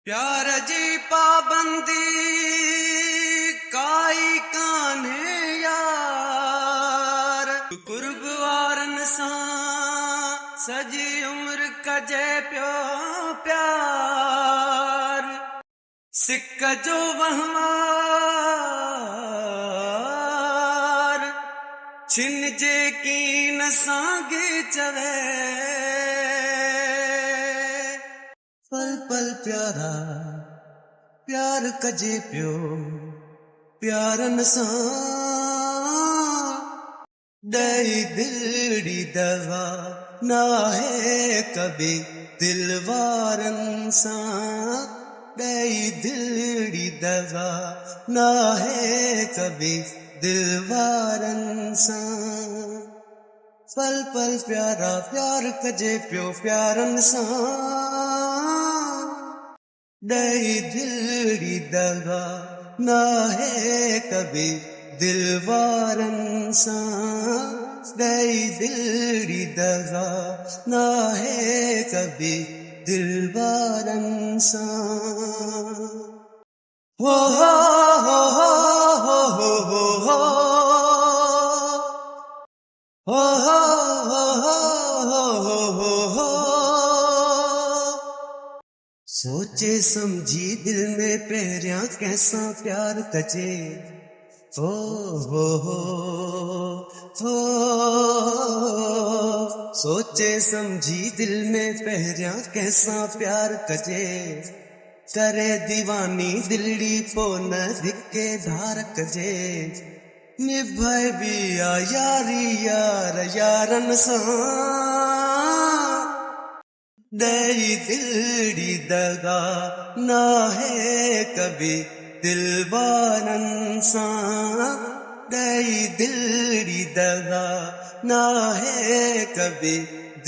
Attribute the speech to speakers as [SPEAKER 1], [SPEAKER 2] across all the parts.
[SPEAKER 1] प्यार जी पाबंदी काई कान्हे यार कुर्ब वारन सां सजी उम्र कजे पियो प्यार सिक जो वहवार छिन जे कीन सांगे चवे पल पल प्यारा प्यार कजे पियो प्यारन सां दई दिलड़ी दवा ना है कभी दिल वारन सां दई दिलड़ी दवा ना है कभी दिल वारन सां पल पल प्यारा प्यार कजे पियो प्यारन सां दई दिलड़ी दगा ना है कभी दिल वारन सां दई दिलड़ी दगा ना है कभी दिल वारन सां हो हो हो हो हो हो हो हो हो हो हो हो सोचे समझी दिल में पहिरियां कैसा प्यार कजे हो हो हो हो सोचे समझी दिल में पहिरियां कैसा प्यार कजे करे दीवानी दिलड़ी पो न धिके धार कजे निभाए बिया यारी यार यारन सां दई दिलड़ी दगा ना है कभी दिल वारन सां दई दिलड़ी दगा ना है कभी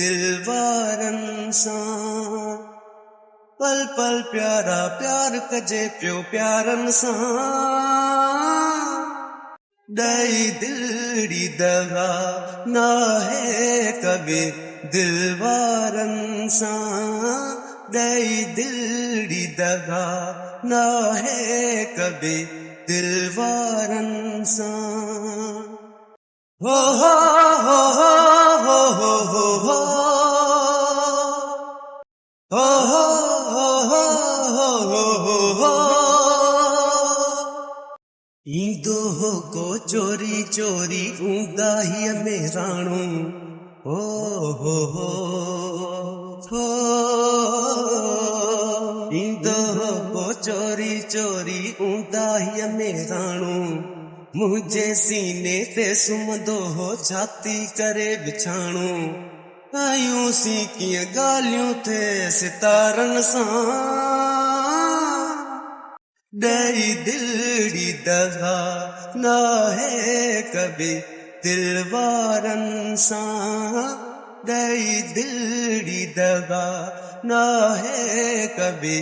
[SPEAKER 1] दिल वारन सां पल पल प्यारा प्यार कजे पियो प्यारन सां दई दिलड़ी दगा ना है कभी दिल वारन सां दई दिलड़ी दगा ना है कभी दिल वारन सां हो हो हो हो हो हो हो हो हो हो हो हो हो हो ईंदो हो को चोरी चोरी ऊंदाहीअ में राणो हो हो हो हो ईंदो हो को चोरी चोरी ऊंदाहीअ में राणो मुंहिंजे सीने ते सुम्हंदो हो छाती करे बिछाणो आयूं सी कीअं ॻाल्हियूं थे सितारनि सां दई दिलड़ी दगा ना है कभी दिल वारन सां दई दिलड़ी दगा ना है कभी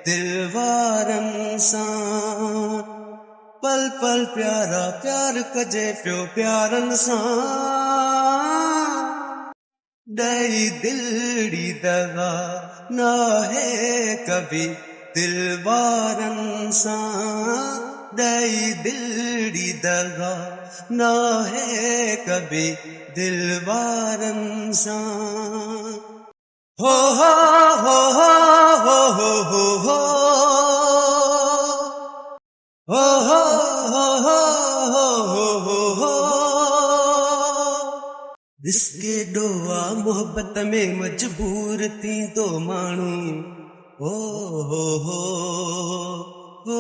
[SPEAKER 1] दिल वारन सां पल पल प्यारा प्यार कजे पियो प्यारन सां दई दिलड़ी दगा ना है कभी दिल वारन सां दई दिलड़ी दगा ना है कभी दिल वारन सां हो हो हो हो हो हो हो हो हो हो हो हो हो हो दिसके डोआ मोहब्बत में मजबूर थी तो मानू हो हो हो हो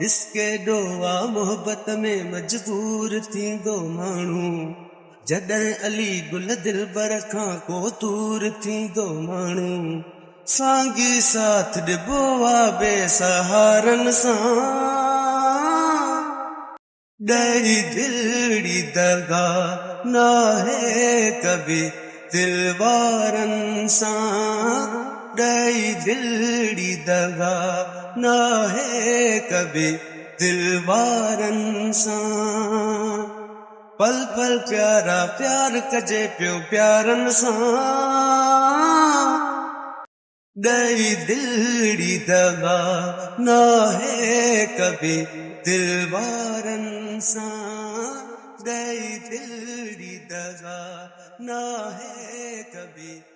[SPEAKER 1] दिसके डोआ मोहब्बत में मजबूर थी तो मानू जॾहिं अली गुल दिल बर खां को दूर थी तो मानू सांगी साथ डिबो आ बेसहारन सां दई दिलड़ी दगा ना है कभी दिल वारन सां दई दिलड़ी दगा ना है कभी दिल वारन सां पल पल प्यारा प्यार कजे पियो प्यारन सां गई दिलड़ी दगा ना है कभी दिलवारन सा गई दिलड़ी दगा ना है कभी